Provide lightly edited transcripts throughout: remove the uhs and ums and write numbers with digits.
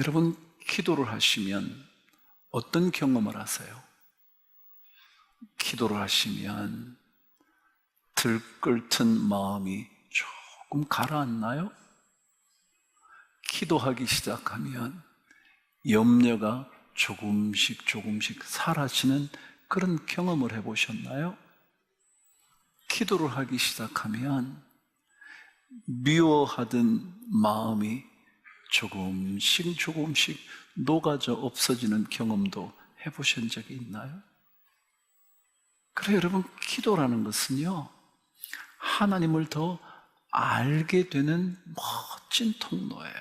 여러분, 기도를 하시면 어떤 경험을 하세요? 기도를 하시면 들끓던 마음이 조금 가라앉나요? 기도하기 시작하면 염려가 조금씩 사라지는 그런 경험을 해보셨나요? 기도를 하기 시작하면 미워하던 마음이 조금씩 녹아져 없어지는 경험도 해보신 적이 있나요? 그래, 여러분, 기도라는 것은요, 하나님을 더 알게 되는 멋진 통로예요.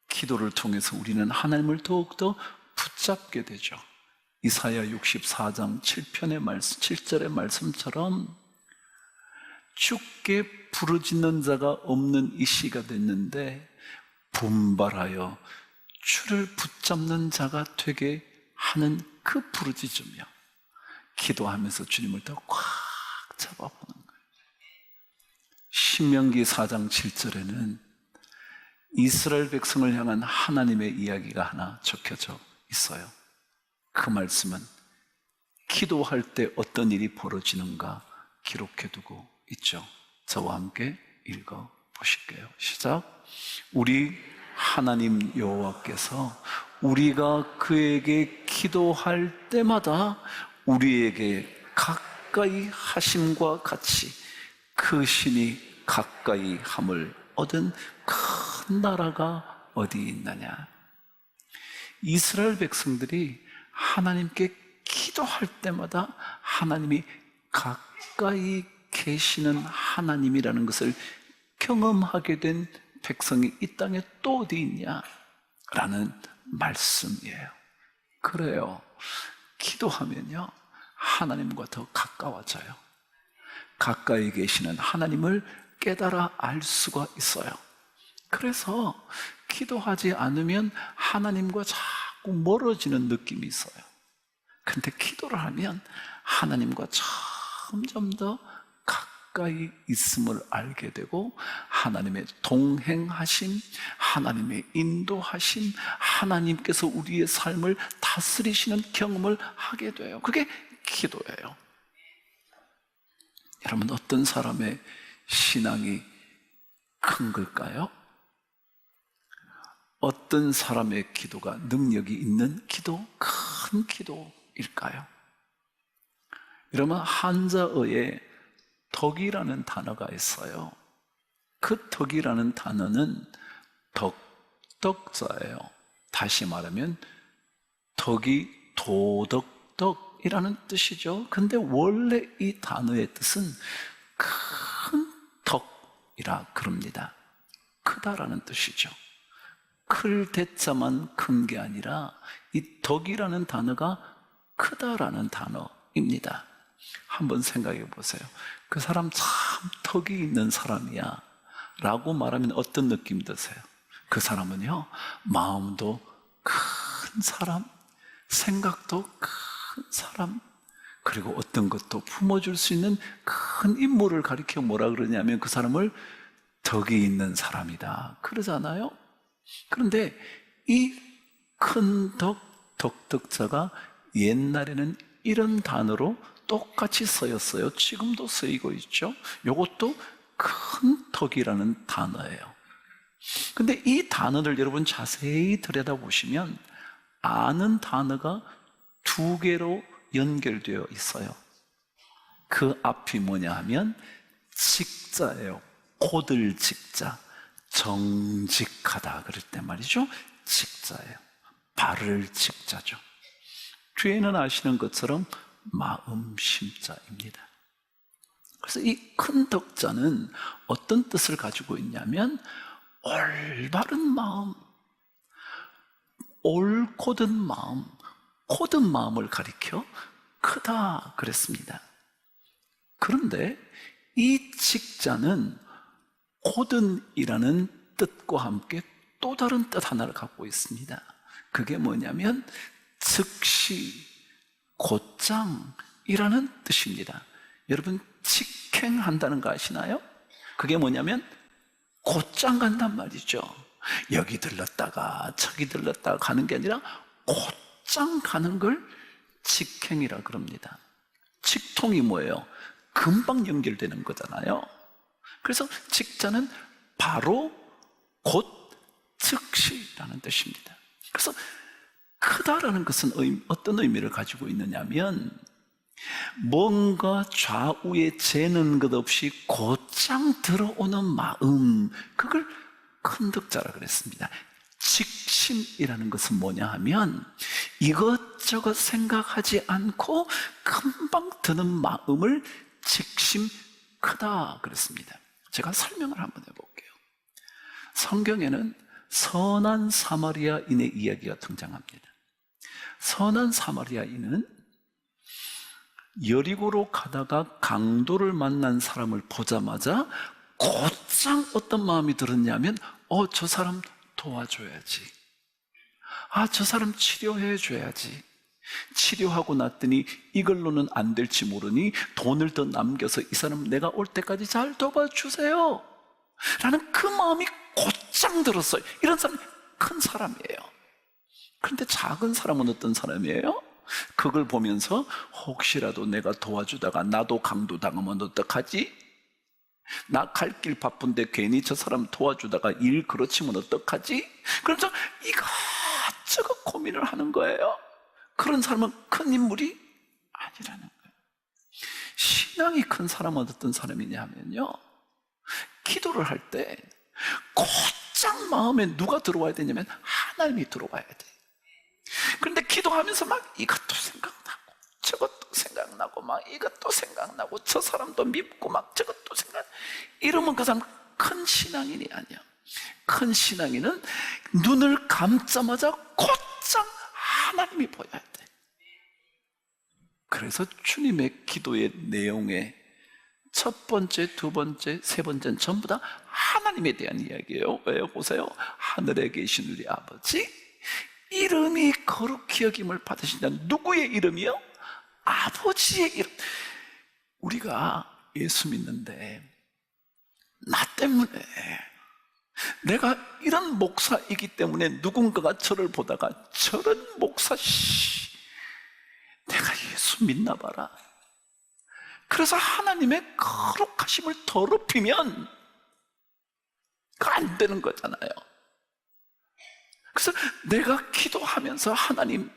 기도를 통해서 우리는 하나님을 더욱더 붙잡게 되죠. 이사야 64장 7편의 말씀, 7절의 말씀처럼 주께 부르짖는 자가 없는 이 시가 됐는데 분발하여 주를 붙잡는 자가 되게 하는 그 부르짖으며 기도하면서 주님을 더 꽉 잡아보는 거예요. 신명기 4장 7절에는 이스라엘 백성을 향한 하나님의 이야기가 하나 적혀져 있어요. 그 말씀은 기도할 때 어떤 일이 벌어지는가 기록해두고 있죠. 저와 함께 읽어보실게요. 시작. 우리 하나님 여호와께서 우리가 그에게 기도할 때마다 우리에게 가까이 하심과 같이 그 신이 가까이 함을 얻은 큰 나라가 어디 있느냐. 이스라엘 백성들이 하나님께 기도할 때마다 하나님이 가까이 계시는 하나님이라는 것을 경험하게 된 백성이 이 땅에 또 어디 있냐라는 말씀이에요. 그래요. 기도하면요, 하나님과 더 가까워져요. 가까이 계시는 하나님을 깨달아 알 수가 있어요. 그래서 기도하지 않으면 하나님과 자꾸 멀어지는 느낌이 있어요. 근데 기도를 하면 하나님과 점점 더 가까이 있음을 알게 되고 하나님의 동행하심, 하나님의 인도하심, 하나님께서 우리의 삶을 다스리시는 경험을 하게 돼요. 그게 기도예요. 여러분, 어떤 사람의 신앙이 큰 걸까요? 어떤 사람의 기도가 능력이 있는 기도, 큰 기도일까요? 여러분, 한자어에 덕이라는 단어가 있어요. 그 덕이라는 단어는 덕덕자예요. 다시 말하면 덕이 도덕덕이라는 뜻이죠. 근데 원래 이 단어의 뜻은 큰 덕이라 그럽니다. 크다라는 뜻이죠. 클 대자만 큰 게 아니라 이 덕이라는 단어가 크다라는 단어입니다. 한번 생각해 보세요. 그 사람 참 덕이 있는 사람이야 라고 말하면 어떤 느낌 드세요? 그 사람은요, 마음도 큰 사람, 생각도 큰 사람, 그리고 어떤 것도 품어줄 수 있는 큰 인물을 가리켜 뭐라 그러냐면 그 사람을 덕이 있는 사람이다 그러잖아요. 그런데 이 큰 덕덕자가 옛날에는 이런 단어로 똑같이 쓰였어요. 지금도 쓰이고 있죠. 이것도 큰 덕이라는 단어예요. 근데 이 단어를 여러분 자세히 들여다보시면 아는 단어가 두 개로 연결되어 있어요. 그 앞이 뭐냐 하면 직자예요. 고들 직자, 정직하다 그럴 때 말이죠. 직자예요. 바를 직자죠. 뒤에는 아시는 것처럼 마음 심자입니다. 그래서 이 큰 덕자는 어떤 뜻을 가지고 있냐면 올바른 마음, 옳고든 마음, 고든 마음을 가리켜 크다 그랬습니다. 그런데 이 직자는 고든이라는 뜻과 함께 또 다른 뜻 하나를 갖고 있습니다. 그게 뭐냐면 즉시, 곧장이라는 뜻입니다. 여러분, 직행한다는 거 아시나요? 그게 뭐냐면 곧장 간단 말이죠. 여기 들렀다가 저기 들렀다가 가는 게 아니라 곧장 가는 걸 직행이라 그럽니다. 직통이 뭐예요? 금방 연결되는 거잖아요. 그래서 직자는 바로 곧 즉시라는 뜻입니다. 그래서 크다라는 것은 어떤 의미를 가지고 있느냐면 뭔가 좌우에 재는 것 없이 곧장 들어오는 마음, 그걸 큰득자라 그랬습니다. 직심이라는 것은 뭐냐 하면 이것저것 생각하지 않고 금방 드는 마음을 직심 크다 그랬습니다. 제가 설명을 한번 해볼게요. 성경에는 선한 사마리아인의 이야기가 등장합니다. 선한 사마리아인은 여리고로 가다가 강도를 만난 사람을 보자마자 곧장 어떤 마음이 들었냐면 저 사람 도와줘야지. 저 사람 치료해줘야지. 치료하고 났더니 이걸로는 안 될지 모르니 돈을 더 남겨서 이 사람 내가 올 때까지 잘 도와주세요 라는 그 마음이 곧장 들었어요. 이런 사람이 큰 사람이에요. 그런데 작은 사람은 어떤 사람이에요? 그걸 보면서 혹시라도 내가 도와주다가 나도 강도 당하면 어떡하지? 나 갈 길 바쁜데 괜히 저 사람 도와주다가 일 그르치면 어떡하지? 그러면서 이것저것 고민을 하는 거예요. 그런 사람은 큰 인물이 아니라는 거예요. 신앙이 큰 사람은 어떤 사람이냐 하면요, 기도를 할 때 곧장 마음에 누가 들어와야 되냐면 하나님이 들어와야 돼. 그런데 기도하면서 막 이것도 생각나고 저것도 생각나고 막 이것도 생각나고 저 사람도 밉고 막 저것도 이러면 그 사람 큰 신앙인이 아니야. 큰 신앙인은 눈을 감자마자 곧장 하나님이 보여야 돼. 그래서 주님의 기도의 내용에 첫 번째, 두 번째, 세 번째는 전부 다 하나님에 대한 이야기예요. 왜요? 보세요. 하늘에 계신 우리 아버지, 이름이 거룩히 여김을 받으신다는 누구의 이름이요? 아버지의 이름. 우리가 예수 믿는데 나 때문에, 내가 이런 목사이기 때문에 누군가가 저를 보다가 저런 목사, 내가 예수 믿나 봐라. 그래서 하나님의 거룩하심을 더럽히면 그거 안 되는 거잖아요. 그래서 내가 기도하면서 하나님,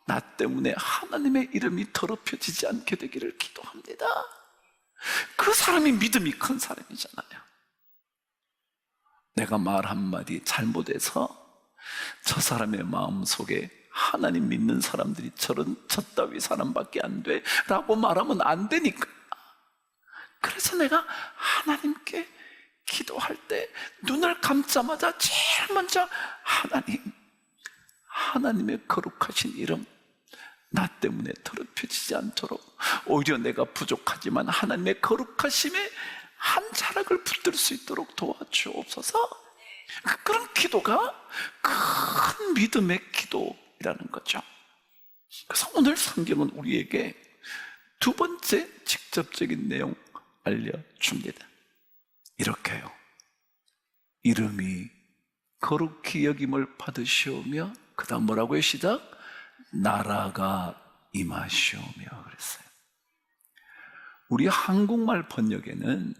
나 때문에 하나님의 이름이 더럽혀지지 않게 되기를 기도합니다. 그 사람이 믿음이 큰 사람이잖아요. 내가 말 한마디 잘못해서 저 사람의 마음속에 하나님 믿는 사람들이 저 따위 사람밖에 안 돼 라고 말하면 안 되니까. 그래서 내가 하나님께 기도할 때 눈을 감자마자 제일 먼저 하나님의 거룩하신 이름, 나 때문에 더럽혀지지 않도록, 오히려 내가 부족하지만 하나님의 거룩하심에 한 자락을 붙들 수 있도록 도와주옵소서. 그런 기도가 큰 믿음의 기도라는 거죠. 그래서 오늘 성경은 우리에게 두 번째 직접적인 내용 알려줍니다. 이렇게요, 이름이 거룩히 여김을 받으시오며, 그 다음 뭐라고요? 시작. 나라가 임하시오며 그랬어요. 우리 한국말 번역에는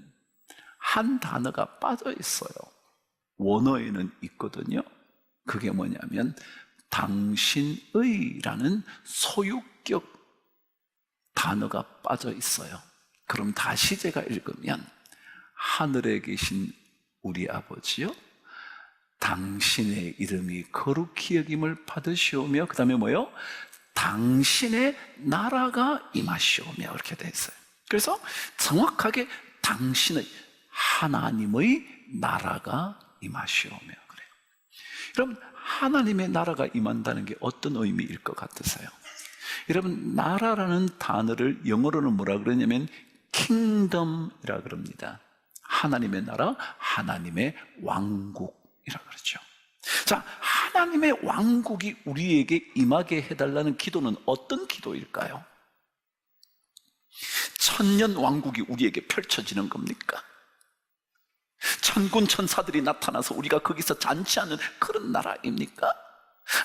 한 단어가 빠져 있어요. 원어에는 있거든요. 그게 뭐냐면 당신의라는 소유격 단어가 빠져 있어요. 그럼 다시 제가 읽으면, 하늘에 계신 우리 아버지요, 당신의 이름이 거룩히 여김을 받으시오며, 그 다음에 뭐요? 당신의 나라가 임하시오며, 이렇게 되어 있어요. 그래서 정확하게 당신의, 하나님의 나라가 임하시오며 그래요. 여러분, 하나님의 나라가 임한다는 게 어떤 의미일 것 같으세요? 여러분, 나라라는 단어를 영어로는 뭐라 그러냐면 kingdom이라 그럽니다. 하나님의 나라, 하나님의 왕국이라 그러죠. 자, 하나님의 왕국이 우리에게 임하게 해달라는 기도는 어떤 기도일까요? 천년 왕국이 우리에게 펼쳐지는 겁니까? 천군 천사들이 나타나서 우리가 거기서 잔치하는 그런 나라입니까?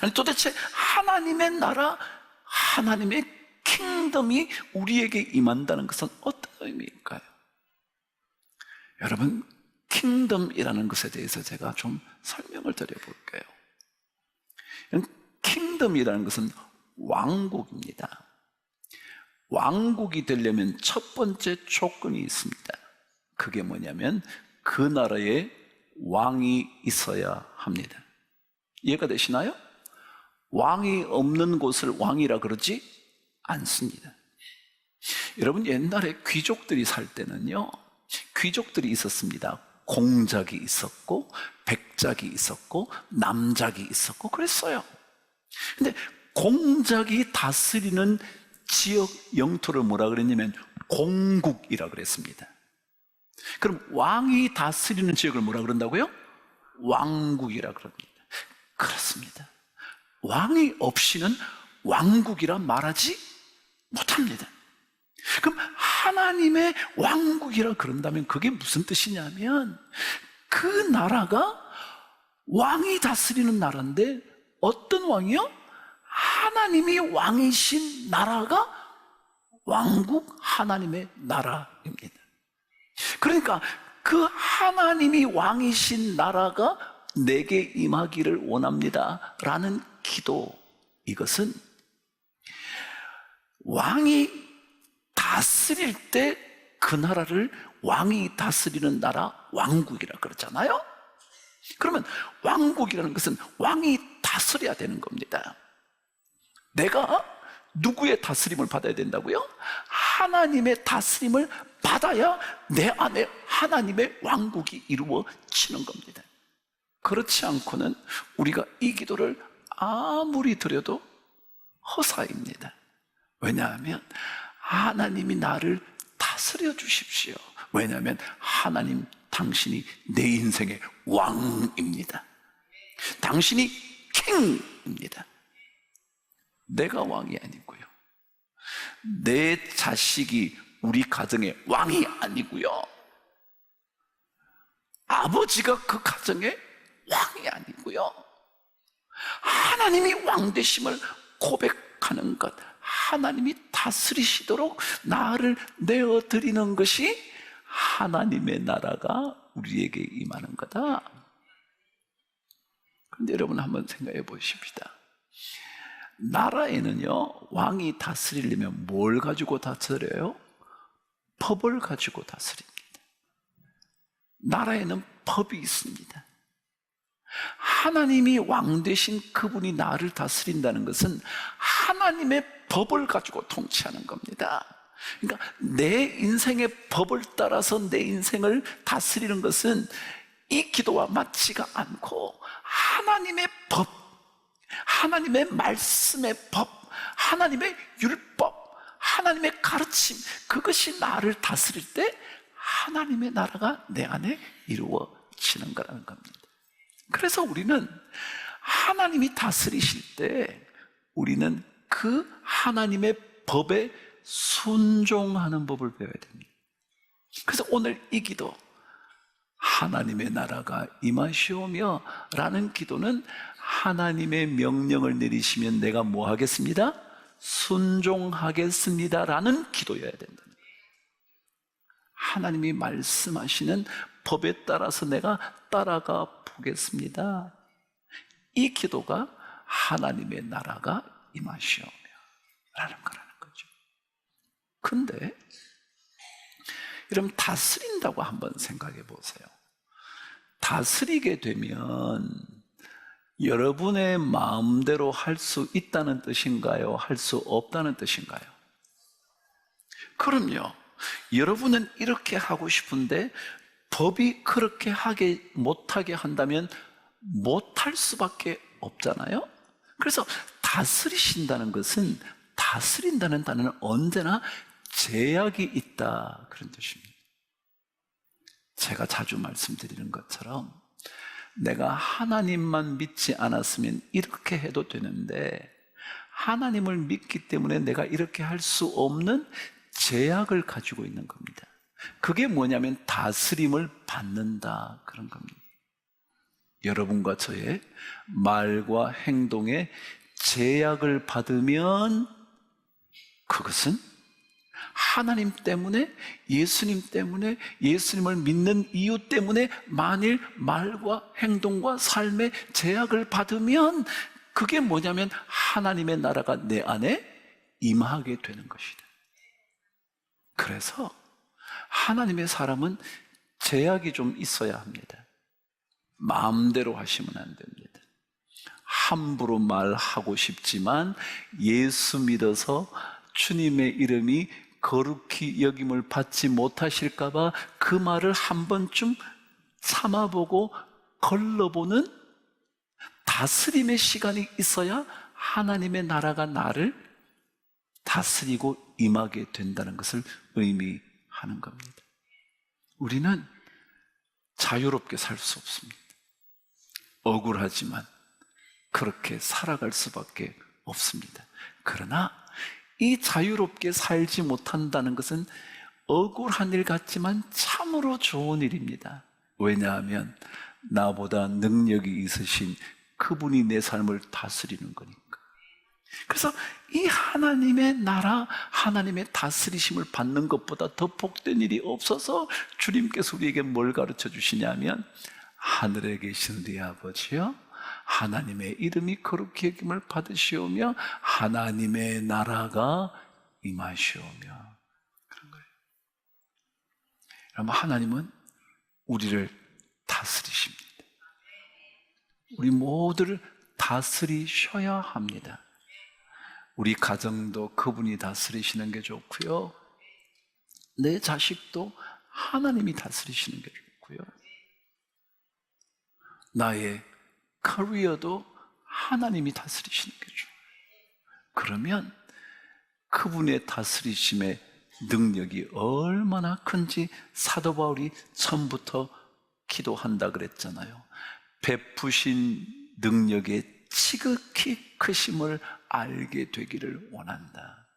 아니 도대체 하나님의 나라, 하나님의 킹덤이 우리에게 임한다는 것은 어떤 의미일까요? 여러분, 킹덤이라는 것에 대해서 제가 좀 설명을 드려볼게요. 킹덤이라는 것은 왕국입니다. 왕국이 되려면 첫 번째 조건이 있습니다. 그게 뭐냐면 그 나라에 왕이 있어야 합니다. 이해가 되시나요? 왕이 없는 곳을 왕이라 그러지 않습니다. 여러분, 옛날에 귀족들이 살 때는요, 귀족들이 있었습니다. 공작이 있었고 백작이 있었고 남작이 있었고 그랬어요. 근데 공작이 다스리는 지역 영토를 뭐라 그랬냐면 공국이라 그랬습니다. 그럼 왕이 다스리는 지역을 뭐라 그런다고요? 왕국이라 그럽니다. 그렇습니다. 왕이 없이는 왕국이라 말하지 못합니다. 그럼 하나님의 왕국이라 그런다면 그게 무슨 뜻이냐면 그 나라가 왕이 다스리는 나라인데 어떤 왕이요? 하나님이 왕이신 나라가 왕국, 하나님의 나라입니다. 그러니까 그 하나님이 왕이신 나라가 내게 임하기를 원합니다 라는 기도, 이것은 왕이 다스릴 때 그 나라를 왕이 다스리는 나라, 왕국이라 그러잖아요. 그러면 왕국이라는 것은 왕이 다스려야 되는 겁니다. 내가 누구의 다스림을 받아야 된다고요? 하나님의 다스림을 받아야 내 안에 하나님의 왕국이 이루어지는 겁니다. 그렇지 않고는 우리가 이 기도를 아무리 드려도 허사입니다. 왜냐하면 하나님이 나를 다스려 주십시오. 왜냐하면 하나님, 당신이 내 인생의 왕입니다. 당신이 킹입니다. 내가 왕이 아니고요, 내 자식이 우리 가정의 왕이 아니고요, 아버지가 그 가정의 왕이 아니고요, 하나님이 왕 되심을 고백하는 것, 하나님이 다스리시도록 나를 내어드리는 것이 하나님의 나라가 우리에게 임하는 거다. 그런데 여러분 한번 생각해 보십시다. 나라에는요, 왕이 다스리려면 뭘 가지고 다스려요? 법을 가지고 다스립니다. 나라에는 법이 있습니다. 하나님이 왕 되신 그분이 나를 다스린다는 것은 하나님의 법을 가지고 통치하는 겁니다. 그러니까 내 인생의 법을 따라서 내 인생을 다스리는 것은 이 기도와 맞지가 않고 하나님의 법, 하나님의 말씀의 법, 하나님의 율법, 하나님의 가르침, 그것이 나를 다스릴 때 하나님의 나라가 내 안에 이루어지는 거라는 겁니다. 그래서 우리는 하나님이 다스리실 때 우리는 그 하나님의 법에 순종하는 법을 배워야 됩니다. 그래서 오늘 이 기도, 하나님의 나라가 임하시오며 라는 기도는 하나님의 명령을 내리시면 내가 뭐 하겠습니다? 순종하겠습니다 라는 기도여야 된다. 하나님이 말씀하시는 법에 따라서 내가 따라가 보겠습니다. 이 기도가 하나님의 나라가 임하시오며 라는 거라는 거죠. 근데 여러분, 다스린다고 한번 생각해 보세요. 다스리게 되면 여러분의 마음대로 할 수 있다는 뜻인가요? 할 수 없다는 뜻인가요? 그럼요. 여러분은 이렇게 하고 싶은데 법이 그렇게 못하게 한다면 못할 수밖에 없잖아요. 그래서 다스리신다는 것은, 다스린다는 단어는 언제나 제약이 있다, 그런 뜻입니다. 제가 자주 말씀드리는 것처럼 내가 하나님만 믿지 않았으면 이렇게 해도 되는데 하나님을 믿기 때문에 내가 이렇게 할 수 없는 제약을 가지고 있는 겁니다. 그게 뭐냐면 다스림을 받는다, 그런 겁니다. 여러분과 저의 말과 행동에 제약을 받으면 그것은 하나님 때문에, 예수님 때문에, 예수님을 믿는 이유 때문에 만일 말과 행동과 삶에 제약을 받으면 그게 뭐냐면 하나님의 나라가 내 안에 임하게 되는 것이다. 그래서 하나님의 사람은 제약이 좀 있어야 합니다. 마음대로 하시면 안 됩니다. 함부로 말하고 싶지만 예수 믿어서 주님의 이름이 거룩히 여김을 받지 못하실까 봐 그 말을 한 번쯤 참아보고 걸러보는 다스림의 시간이 있어야 하나님의 나라가 나를 다스리고 임하게 된다는 것을 의미하는 겁니다. 우리는 자유롭게 살 수 없습니다. 억울하지만 그렇게 살아갈 수밖에 없습니다. 그러나 이 자유롭게 살지 못한다는 것은 억울한 일 같지만 참으로 좋은 일입니다. 왜냐하면 나보다 능력이 있으신 그분이 내 삶을 다스리는 거니까. 그래서 이 하나님의 나라, 하나님의 다스리심을 받는 것보다 더 복된 일이 없어서 주님께서 우리에게 뭘 가르쳐 주시냐면 하늘에 계신 우리 아버지여, 하나님의 이름이 거룩히 여김을 받으시오며 하나님의 나라가 임하시오며, 그런 거예요. 여러분, 하나님은 우리를 다스리십니다. 우리 모두를 다스리셔야 합니다. 우리 가정도 그분이 다스리시는 게 좋고요, 내 자식도 하나님이 다스리시는 게 좋고요, 나의 커리어도 하나님이 다스리시는 게 좋아요. 그러면 그분의 다스리심의 능력이 얼마나 큰지 사도 바울이 처음부터 기도한다 그랬잖아요. 베푸신 능력의 지극히 크심을 알게 되기를 원한다,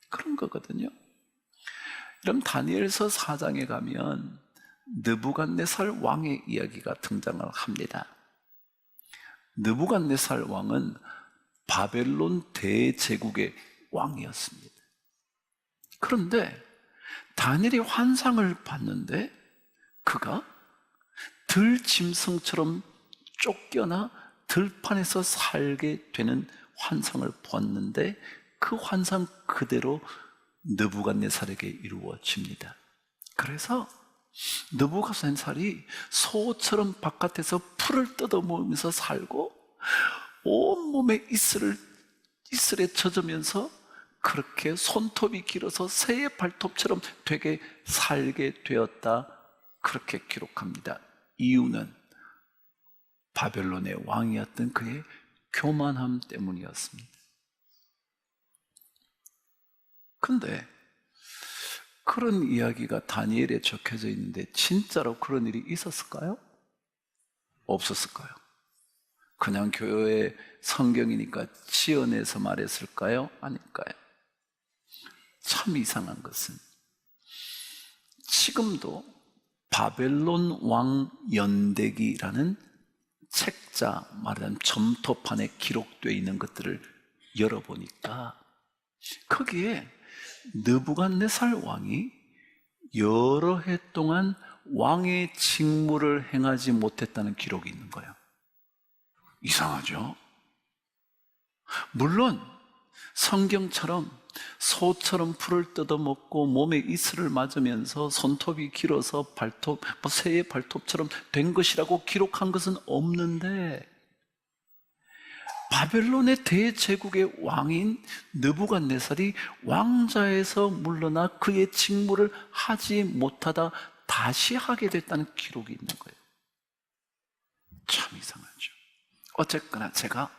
그런 거거든요. 그럼 다니엘서 4장에 가면 느부갓네살 왕의 이야기가 등장을 합니다. 느부갓네살 왕은 바벨론 대제국의 왕이었습니다. 그런데 다니엘이 환상을 봤는데 그가 들짐승처럼 쫓겨나 들판에서 살게 되는 환상을 보았는데 그 환상 그대로 느부갓네살에게 이루어집니다. 그래서 느부갓네살이 소처럼 바깥에서 풀을 뜯어먹으면서 살고 온몸에 이슬에 젖으면서 그렇게 손톱이 길어서 새의 발톱처럼 되게 살게 되었다, 그렇게 기록합니다. 이유는 바벨론의 왕이었던 그의 교만함 때문이었습니다. 근데 그런 이야기가 다니엘에 적혀져 있는데 진짜로 그런 일이 있었을까요? 없었을까요? 그냥 교회 성경이니까 지어내서 말했을까요? 아닐까요? 참 이상한 것은 지금도 바벨론 왕 연대기라는 책자, 말하자면 점토판에 기록되어 있는 것들을 열어보니까 거기에 느부갓네살 왕이 여러 해 동안 왕의 직무를 행하지 못했다는 기록이 있는 거예요. 이상하죠? 물론 성경처럼 소처럼 풀을 뜯어먹고 몸에 이슬을 맞으면서 손톱이 길어서 발톱, 새의 발톱처럼 된 것이라고 기록한 것은 없는데 바벨론의 대제국의 왕인 느부갓네살이 왕자에서 물러나 그의 직무를 하지 못하다 다시 하게 됐다는 기록이 있는 거예요. 참 이상하죠. 어쨌거나 제가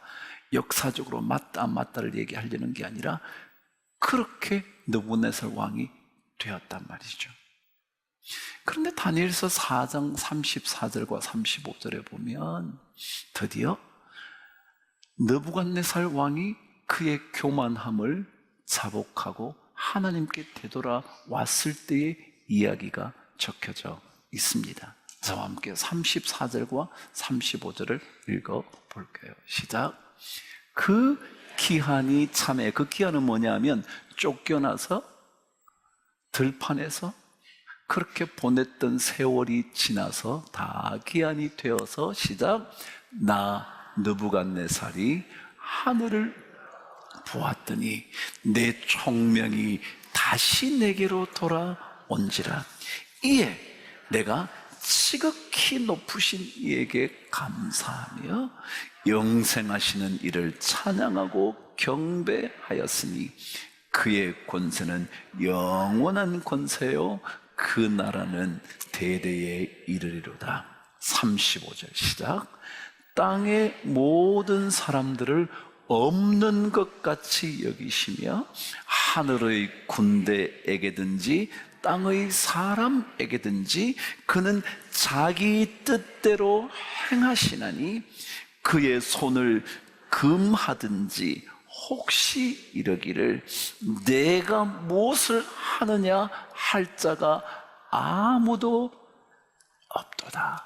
역사적으로 맞다 안 맞다를 얘기하려는 게 아니라 그렇게 느부갓네살 왕이 되었단 말이죠. 그런데 다니엘서 4장 34절과 35절에 보면 드디어 느부갓네살 왕이 그의 교만함을 자복하고 하나님께 되돌아왔을 때의 이야기가 적혀져 있습니다. 저와 함께 34절과 35절을 읽어볼게요. 시작. 그 기한이 참에, 그 기한은 뭐냐면 쫓겨나서 들판에서 그렇게 보냈던 세월이 지나서 다 기한이 되어서, 시작. 나 느부갓네살이 하늘을 보았더니 내 총명이 다시 내게로 돌아온지라. 이에 내가 지극히 높으신 이에게 감사하며 영생하시는 이를 찬양하고 경배하였으니 그의 권세는 영원한 권세요 그 나라는 대대에 이르리로다. 35절 시작. 땅의 모든 사람들을 없는 것 같이 여기시며 하늘의 군대에게든지 땅의 사람에게든지 그는 자기 뜻대로 행하시나니 그의 손을 금하든지 혹시 이러기를 내가 무엇을 하느냐 할 자가 아무도 없도다.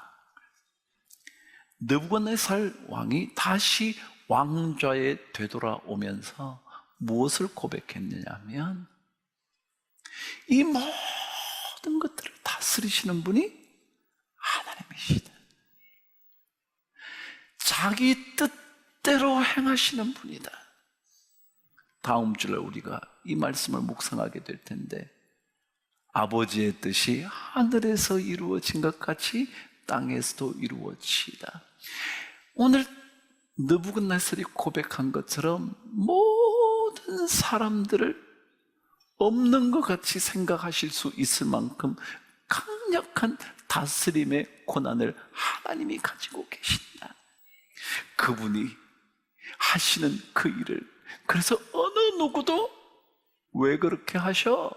느부갓네살 왕이 다시 왕좌에 되돌아오면서 무엇을 고백했느냐면 이 모든 것들을 다스리시는 분이 하나님이시다. 자기 뜻대로 행하시는 분이다. 다음 주에 우리가 이 말씀을 묵상하게 될 텐데, 아버지의 뜻이 하늘에서 이루어진 것 같이 땅에서도 이루어지다. 오늘 느부갓네살이 고백한 것처럼 모든 사람들을 없는 것 같이 생각하실 수 있을 만큼 강력한 다스림의 권한을 하나님이 가지고 계신다. 그분이 하시는 그 일을, 그래서 어느 누구도 왜 그렇게 하셔?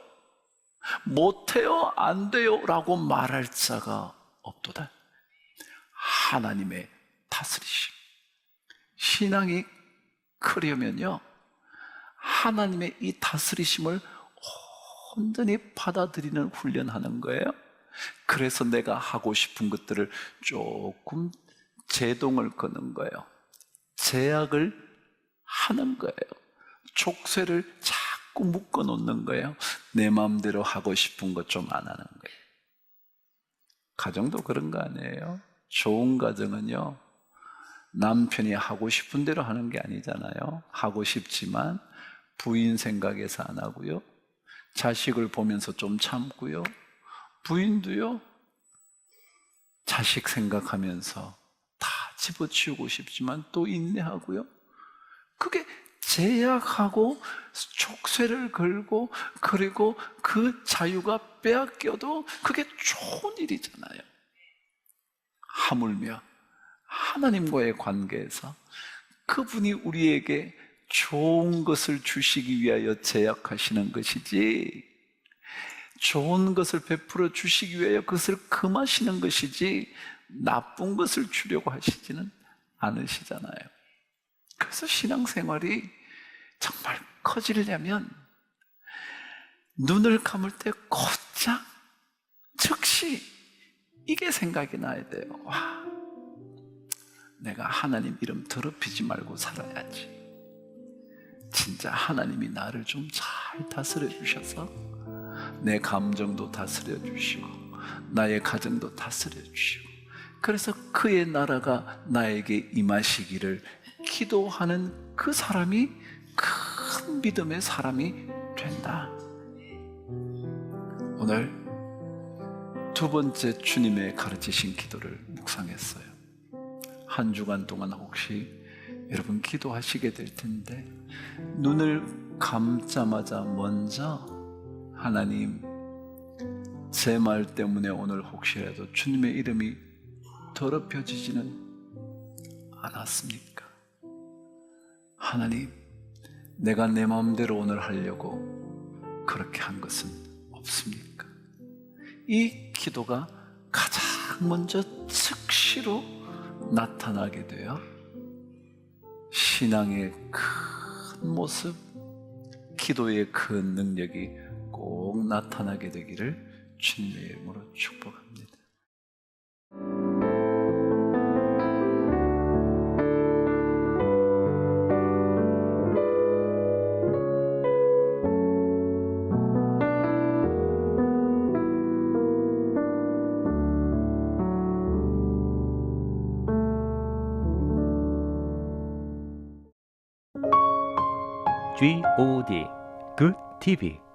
못해요? 안 돼요? 라고 말할 자가 없도다. 하나님의 다스리심. 신앙이 크려면요, 하나님의 이 다스리심을 온전히 받아들이는 훈련하는 거예요. 그래서 내가 하고 싶은 것들을 조금 제동을 거는 거예요. 제약을 하는 거예요. 족쇄를 자꾸 묶어 놓는 거예요. 내 마음대로 하고 싶은 것 좀 안 하는 거예요. 가정도 그런 거 아니에요? 좋은 가정은요, 남편이 하고 싶은 대로 하는 게 아니잖아요. 하고 싶지만 부인 생각해서 안 하고요, 자식을 보면서 좀 참고요, 부인도요 자식 생각하면서 다 집어치우고 싶지만 또 인내하고요. 그게 제약하고 족쇄를 걸고, 그리고 그 자유가 빼앗겨도 그게 좋은 일이잖아요. 하물며 하나님과의 관계에서 그분이 우리에게 좋은 것을 주시기 위하여 제약하시는 것이지, 좋은 것을 베풀어 주시기 위하여 그것을 금하시는 것이지 나쁜 것을 주려고 하시지는 않으시잖아요. 그래서 신앙생활이 정말 커지려면 눈을 감을 때 곧장 즉시 이게 생각이 나야 돼요. 와, 내가 하나님 이름 더럽히지 말고 살아야지. 진짜 하나님이 나를 좀 잘 다스려 주셔서 내 감정도 다스려 주시고 나의 가정도 다스려 주시고, 그래서 그의 나라가 나에게 임하시기를 기도하는 그 사람이 큰 믿음의 사람이 된다. 오늘 두 번째 주님의 가르치신 기도를 묵상했어요. 한 주간 동안 혹시 여러분 기도하시게 될 텐데, 눈을 감자마자 먼저 하나님, 제 말 때문에 오늘 혹시라도 주님의 이름이 더럽혀지지는 않았습니까? 하나님, 내가 내 마음대로 오늘 하려고 그렇게 한 것은 없습니까? 이 기도가 가장 먼저 즉시로 나타나게 되어 신앙의 큰 모습, 기도의 큰 능력이 꼭 나타나게 되기를 주님의 이름으로 축복합니다. Good, Good TV.